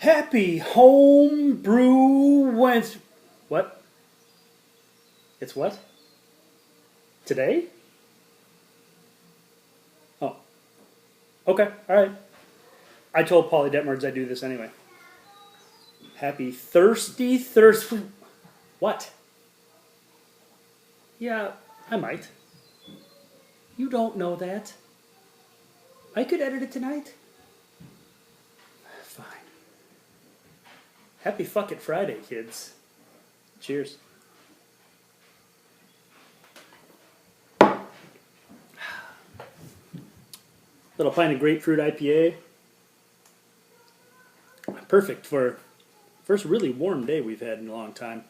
Happy Homebrew Wednesday. What? It's what? Today? Oh. Okay, alright. I told Paulie Detmerds I'd do this anyway. Happy Thirsty Thursday. What? Yeah, I might. You don't know that. I could edit it tonight. Fine. Happy fucking Friday, kids. Cheers. Little pint of grapefruit IPA. Perfect for first really warm day we've had in a long time.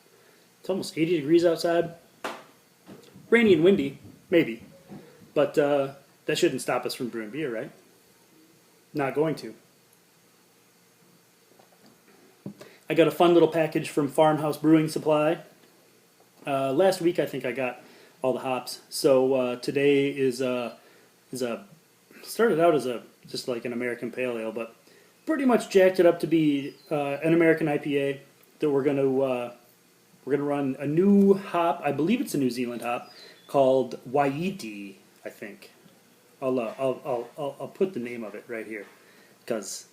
It's almost 80 degrees outside. Rainy and windy, maybe. But that shouldn't stop us from brewing beer, right? Not going to. I got a fun little package from Farmhouse Brewing Supply. Last week I think I got all the hops. So today is started out as just like an American Pale Ale, but pretty much jacked it up to be an American IPA that we're gonna run a new hop. I believe it's a New Zealand hop called Waiti. I think I'll put the name of it right here because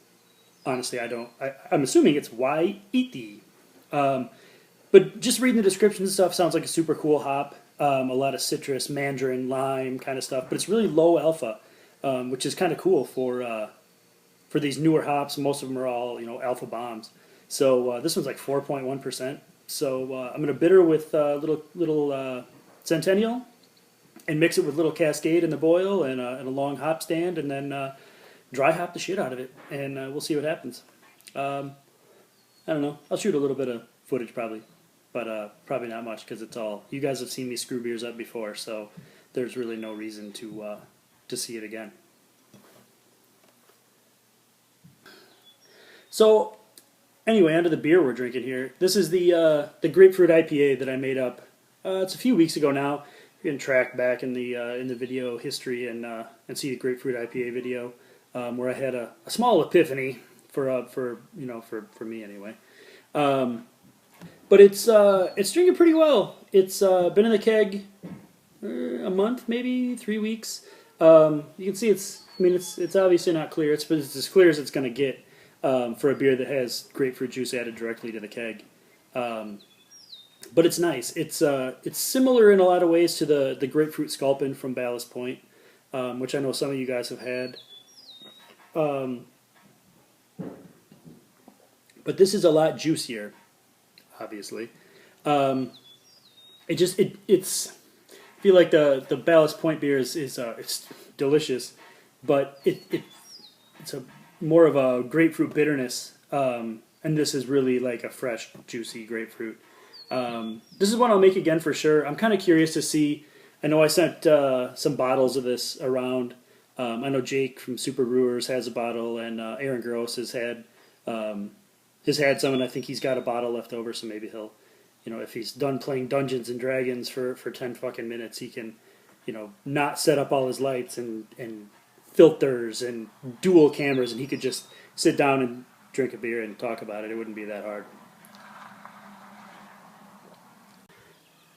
honestly I'm assuming it's Waiti. But just reading the description and stuff sounds like a super cool hop. A lot of citrus, mandarin, lime kind of stuff, but it's really low alpha, which is kind of cool for these newer hops. Most of them are all alpha bombs. So this one's like 4.1%. So I'm gonna bitter with little Centennial and mix it with little Cascade in the boil and a long hop stand, and then dry hop the shit out of it, and we'll see what happens. I don't know. I'll shoot a little bit of footage probably, but probably not much because it's all. You guys have seen me screw beers up before, so there's really no reason to see it again. So anyway, onto the beer we're drinking here. This is the grapefruit IPA that I made up. It's a few weeks ago now. You can track back in the video history and see the grapefruit IPA video where I had a small epiphany for me anyway. But it's drinking pretty well. It's been in the keg a month, maybe 3 weeks. You can see it's obviously not clear. It's as clear as it's going to get for a beer that has grapefruit juice added directly to the keg. But it's nice. It's similar in a lot of ways to the grapefruit sculpin from Ballast Point, which I know some of you guys have had. But this is a lot juicier, obviously. It's I feel like the Ballast Point beer is it's delicious, but it's a more of a grapefruit bitterness, and this is really like a fresh, juicy grapefruit. This is one I'll make again for sure. I'm kind of curious to see. I know I sent some bottles of this around. I know Jake from Super Brewers has a bottle, and Aaron Gross has had some, and I think he's got a bottle left over. So maybe he'll, if he's done playing Dungeons and Dragons for 10 fucking minutes, he can, not set up all his lights and filters and dual cameras, and he could just sit down and drink a beer and talk about it. It wouldn't be that hard.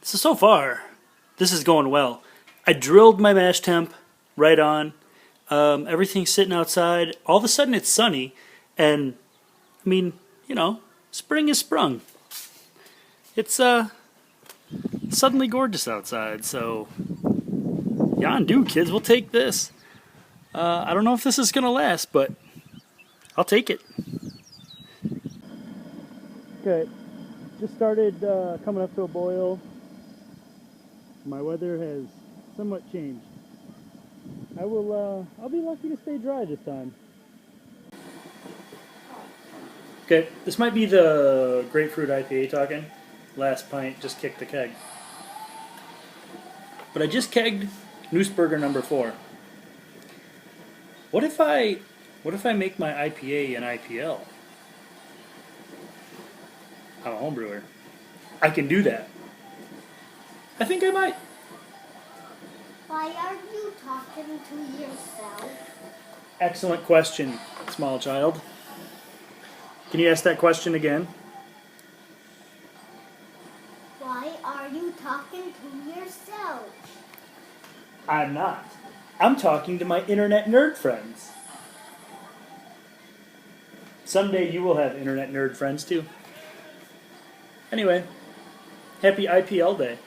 So far, this is going well. I drilled my mash temp right on. Everything's sitting outside. All of a sudden it's sunny, and spring is sprung. It's suddenly gorgeous outside, so y'all do, kids. We'll take this. I don't know if this is going to last, but I'll take it. Okay, just started coming up to a boil. My weather has somewhat changed. I'll be lucky to stay dry this time. Okay, this might be the grapefruit IPA talking. Last pint just kicked the keg. But I just kegged Nooseburger number 4. What if I make my IPA an IPL? I'm a homebrewer. I can do that. I think I might. Why are you talking to yourself? Excellent question, small child. Can you ask that question again? Why are you talking to yourself? I'm not. I'm talking to my internet nerd friends. Someday you will have internet nerd friends too. Anyway, happy IPL day.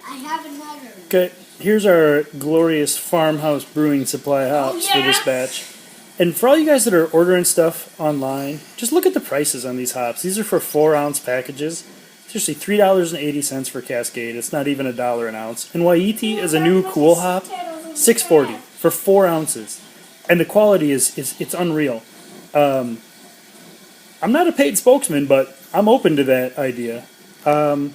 I have another. Okay, here's our glorious farmhouse brewing supply hops for this batch. And for all you guys that are ordering stuff online, just look at the prices on these hops. These are for 4-ounce packages. Seriously, $3.80 for Cascade. It's not even $1 an ounce. And Waiti is a new cool hop, $6.40 for 4 ounces. And the quality it's unreal. I'm not a paid spokesman, but I'm open to that idea. So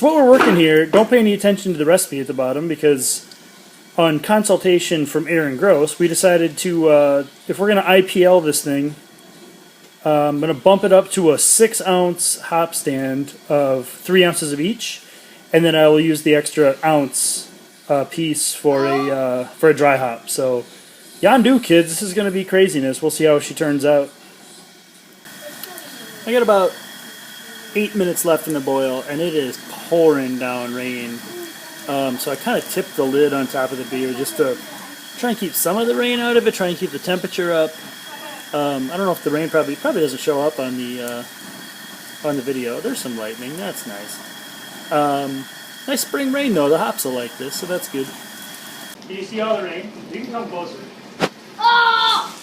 what we're working here, don't pay any attention to the recipe at the bottom, because on consultation from Aaron Gross, we decided to, if we're going to IPL this thing, I'm going to bump it up to a 6-ounce hop stand of 3 ounces of each, and then I will use the extra ounce piece for a dry hop. So, Yandu, kids, this is going to be craziness. We'll see how she turns out. I got about 8 minutes left in the boil, and it is pouring down rain. So I kind of tipped the lid on top of the beer just to try and keep some of the rain out of it, try and keep the temperature up. I don't know if the rain probably doesn't show up on the video. There's some lightning. That's nice. Nice spring rain though. The hops will like this, so that's good. Can you see all the rain? You can come closer. Oh!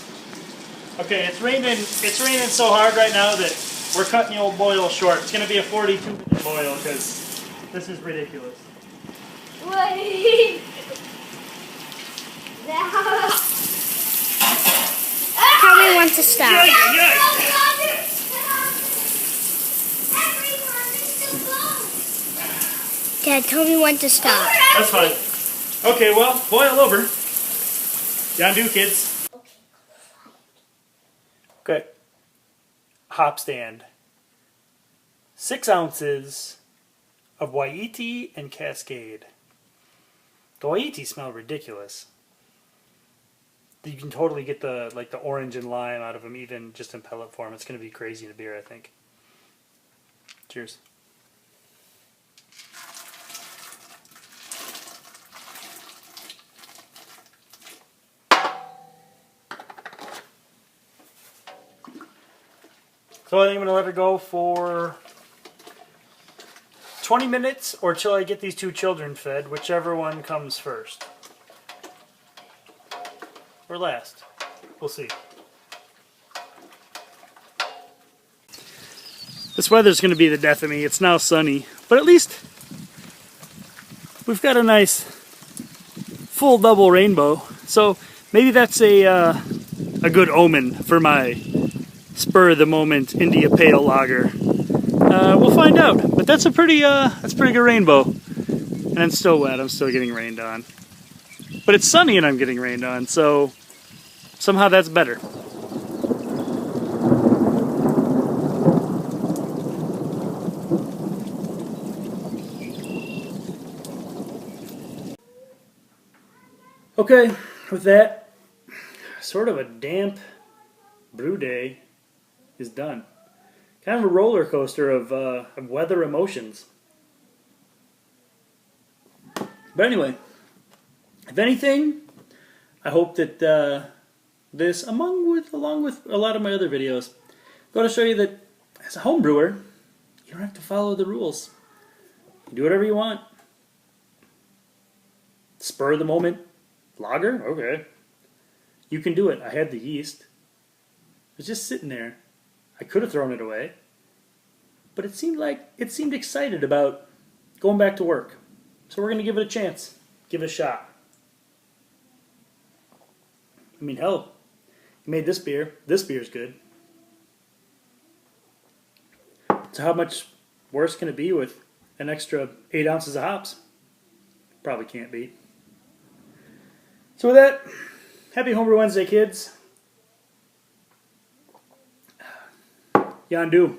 Okay, it's raining so hard right now that we're cutting the old boil short. It's going to be a 42-minute boil because this is ridiculous. Wait. Tell me when to stop. Dad, tell me when to stop. That's fine. Okay, well, boil over. Yandu, kids. Okay. Hop stand. 6 ounces of Waiti and Cascade. The Waiti smell ridiculous. You can totally get the orange and lime out of them, even just in pellet form. It's going to be crazy in a beer, I think. Cheers. So I think I'm going to let her go for 20 minutes or till I get these 2 children fed, whichever one comes first. Or last. We'll see. This weather's going to be the death of me. It's now sunny, but at least we've got a nice full double rainbow. So maybe that's a good omen for my spur of the moment India Pale Lager. We'll find out. But that's a pretty good rainbow. And I'm still wet. I'm still getting rained on. But it's sunny and I'm getting rained on, so somehow that's better. Okay, with that, sort of a damp brew day is done. Kind of a roller coaster of weather emotions. But anyway, if anything, I hope that this, along with a lot of my other videos, go to show you that as a home brewer, you don't have to follow the rules. You do whatever you want. Spur of the moment lager? Okay. You can do it. I had the yeast. It was just sitting there. I could have thrown it away. But it seemed excited about going back to work. So we're going to give it a chance. Give it a shot. I mean, hell, you made this beer. This beer's good. So how much worse can it be with an extra 8 ounces of hops? Probably can't be. So with that, happy Homebrew Wednesday, kids. Yandu.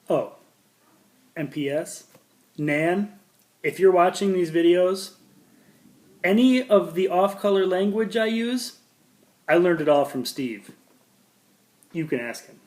Oh, and P.S. Nan, if you're watching these videos, any of the off-color language I use, I learned it all from Steve. You can ask him.